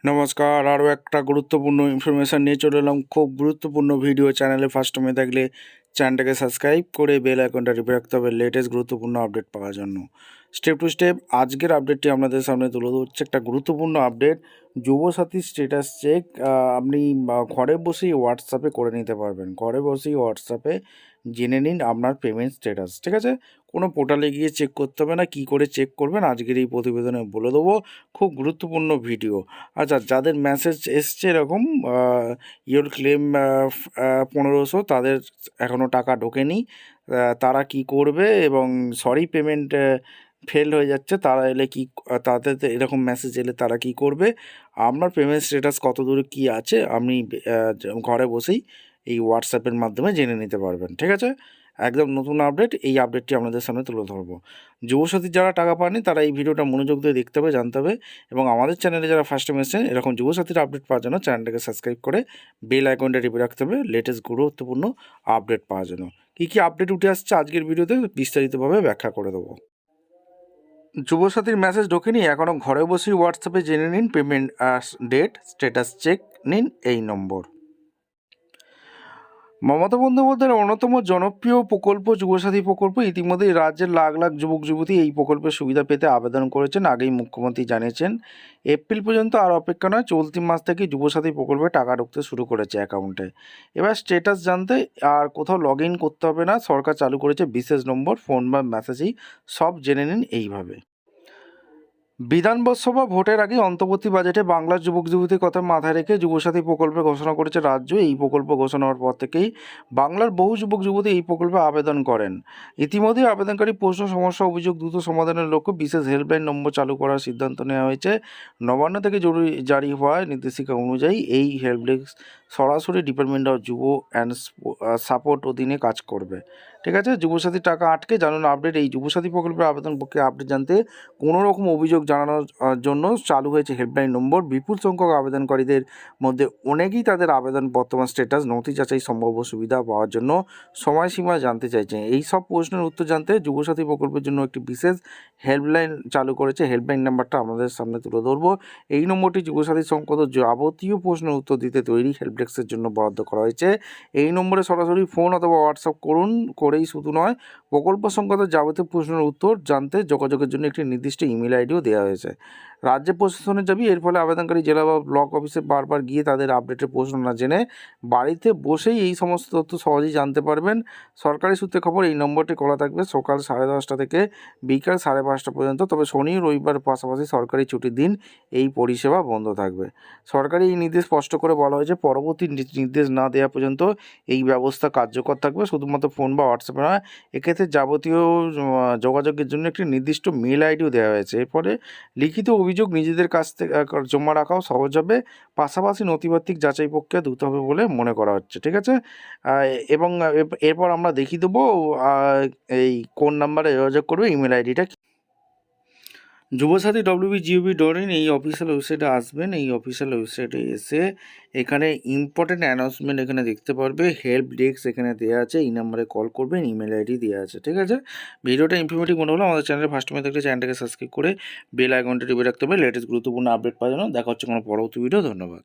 নমস্কার, আরও একটা গুরুত্বপূর্ণ ইনফরমেশান নিয়ে চলে এলাম। খুব গুরুত্বপূর্ণ ভিডিও। চ্যানেলে ফার্স্ট টাইমে থাকলে চ্যানেলটাকে সাবস্ক্রাইব করে বেল আইকনটা টিপে রাখতে হবে লেটেস্ট গুরুত্বপূর্ণ আপডেট পাওয়ার জন্য। স্টেপ টু স্টেপ আজকের আপডেটটি আপনাদের সামনে তুলে ধরছে। একটা গুরুত্বপূর্ণ আপডেট, যুবসাথী স্ট্যাটাস চেক আপনি ঘরে বসেই হোয়াটসঅ্যাপে করে নিতে পারবেন। ঘরে বসেই হোয়াটসঅ্যাপে জেনে নিন আপনার পেমেন্ট স্ট্যাটাস, ঠিক আছে? কোনো পোর্টালে গিয়ে চেক করতে হবে না। কী করে চেক করবেন আজকের এই প্রতিবেদনে বলে দেবো। খুব গুরুত্বপূর্ণ ভিডিও। আচ্ছা, যাদের মেসেজ এসছে এরকম ইওর ক্লেম 1500, তাদের এখনও টাকা ঢোকেনি, তারা কি করবে? এবং সরি পেমেন্ট ফেল হয়ে যাচ্ছে, তারা এলে কি, তাদের এরকম মেসেজ এলে তারা কি করবে? আপনার পেমেন্ট স্ট্যাটাস কত দূরে কী আছে আপনি ঘরে বসেই এই হোয়াটসঅ্যাপের মাধ্যমে জেনে নিতে পারবেন, ঠিক আছে? একদম নতুন আপডেট। এই আপডেটটি আপনাদের সামনে তুলে ধরবো। যুবসাথীর যারা টাকা পাননি তারা এই ভিডিওটা মনোযোগ দিয়ে দেখতে হবে, জানতে হবে। এবং আমাদের চ্যানেলে যারা ফার্স্ট টাইম এসেছেন এরকম যুবসাথীর আপডেট পাওয়ার জন্য চ্যানেলটাকে সাবস্ক্রাইব করে বেল আইকনটা টিপে রাখতে হবে লেটেস্ট গুরুত্বপূর্ণ আপডেট পাওয়ার জন্য। কী কী আপডেট উঠে আসছে আজকের ভিডিওতে বিস্তারিতভাবে ব্যাখ্যা করে দেবো। যুবসাথীর মেসেজ ঢোকেনি, এখনও ঘরে বসেই হোয়াটসঅ্যাপে জেনে নিন পেমেন্ট ডেট, স্ট্যাটাস চেক নিন এই নম্বর। মমতা বন্দ্যোপাধ্যায়ের অন্যতম জনপ্রিয় প্রকল্প যুবসাথী প্রকল্প। ইতিমধ্যেই রাজ্যের লাখ লাখ যুবক যুবতী এই প্রকল্পের সুবিধা পেতে আবেদন করেছেন। আগেই মুখ্যমন্ত্রী জানিয়েছেন এপ্রিল পর্যন্ত আর অপেক্ষা নয়, চলতি মাস থেকে যুবসাথী প্রকল্পে টাকা ঢুকতে শুরু করেছে অ্যাকাউন্টে। এবার স্ট্যাটাস জানতে আর কোথাও লগ ইন করতে হবে না। সরকার চালু করেছে বিশেষ নম্বর, ফোন বা মেসেজেই সব জেনে নিন এইভাবে। বিধানসভা ভোটের আগে অন্তর্বর্তী বাজেটে বাংলার যুবক যুবতীর কথা মাথায় রেখে যুবসাথী প্রকল্পে ঘোষণা করেছে রাজ্য। এই প্রকল্প ঘোষণা হওয়ার পর থেকেই বাংলার বহু যুবক যুবতী এই প্রকল্পে আবেদন করেন। ইতিমধ্যে আবেদনকারী প্রশ্ন, সমস্যা, অভিযোগ দ্রুত সমাধানের লক্ষ্যে বিশেষ হেল্পলাইন নম্বর চালু করার সিদ্ধান্ত নেওয়া হয়েছে। নবান্ন থেকে জরুরি জারি হওয়া নির্দেশিকা অনুযায়ী এই হেল্প ডেস্ক সরাসরি ডিপার্টমেন্ট অফ যুব অ্যান্ড সাপোর্ট অধীনে কাজ করবে, ঠিক আছে? যুবসাথী টাকা আটকে জানুন আপডেট। এই যুবসাথী প্রকল্পের আবেদন প্রক্রিয়া আপডেট জানতে কোনো রকম অভিযোগ জানানোর জন্য চালু হয়েছে হেল্পলাইন নম্বর। বিপুল সংখ্যক আবেদনকারীদের মধ্যে অনেকেই তাদের আবেদন বর্তমান স্ট্যাটাস, নথি যাচাই সম্ভাব্য সুবিধা পাওয়ার জন্য সময়সীমা জানতে চাইছেন। এই সব প্রশ্নের উত্তর জানতে যুবসাথী প্রকল্পের জন্য একটি বিশেষ হেল্পলাইন চালু করেছে। হেল্পলাইন নাম্বারটা আমাদের সামনে তুলে ধরবো। এই নম্বরটি যুবসাথী সংক্রান্ত যাবতীয় প্রশ্নের উত্তর দিতে তৈরি হেল্প ডেস্কের জন্য বরাদ্দ করা হয়েছে। এই নম্বরে সরাসরি ফোন অথবা হোয়াটসঅ্যাপ করুন। করেই শুধু নয়, প্রকল্প সংক্রান্ত যাবতীয় প্রশ্নের উত্তর জানতে যোগাযোগের জন্য একটি নির্দিষ্ট ইমেল আইডিও দেওয়া হয়েছে। রাজ্য প্রশাসনের দাবি, এর ফলে আবেদনকারী জেলা বা ব্লক অফিসে বারবার গিয়ে তাদের আপডেটের প্রশ্ন না জেনে বাড়িতে বসেই এই সমস্ত তথ্য সহজেই জানতে পারবেন। সরকারি সূত্রে খবর, এই নম্বরটি খোলা থাকবে সকাল 10:30 থেকে বিকাল 5:30 পর্যন্ত। তবে শনি রবিবার পাশাপাশি সরকারি ছুটির দিন এই পরিষেবা বন্ধ থাকবে। সরকারি এই নির্দেশ স্পষ্ট করে বলা হয়েছে, পরবর্তী নির্দেশ না দেওয়া পর্যন্ত এই ব্যবস্থা কার্যকর থাকবে। শুধুমাত্র ফোন বা হোয়াটসঅ্যাপে নয়, এক্ষেত্রে যাবতীয় যোগাযোগের জন্য একটি নির্দিষ্ট মেল আইডিও দেওয়া হয়েছে। এর ফলে লিখিত অভিযোগ নিজেদের কাছ থেকে জমা রাখাও সহজ হবে। পাশাপাশি নথিবাত্তিক যাচাই প্রক্রিয়া দ্রুত হবে বলে মনে করা হচ্ছে, ঠিক আছে? এবং এরপর আমরা দেখিয়ে দেবো এই কোন নাম্বারে যোগাযোগ করবে, ইমেল আইডিটা। যুবসাথী www.gov.in এই অফিসিয়াল ওয়েবসাইটে আসবেন। এই অফিসিয়াল ওয়েবসাইটে এসে এখানে ইম্পর্টেন্ট অ্যানাউন্সমেন্ট এখানে দেখতে পারবে। হেল্প ডেস্ক এখানে দেওয়া আছে, এই নাম্বারে কল করবেন, ইমেল আইডি দেওয়া আছে, ঠিক আছে? ভিডিওটা ইনফরমেটিভ মনে হলো আমাদের চ্যানেলে ফার্স্ট টাইম থাকলে চ্যানেলটাকে সাবস্ক্রাইব করে বেল আইকনটা টিপে রাখতে হবে লেটেস্ট গুরুত্বপূর্ণ আপডেট পাওয়ার জন্য। দেখা হচ্ছে কোনো পরবর্তী ভিডিও। ধন্যবাদ।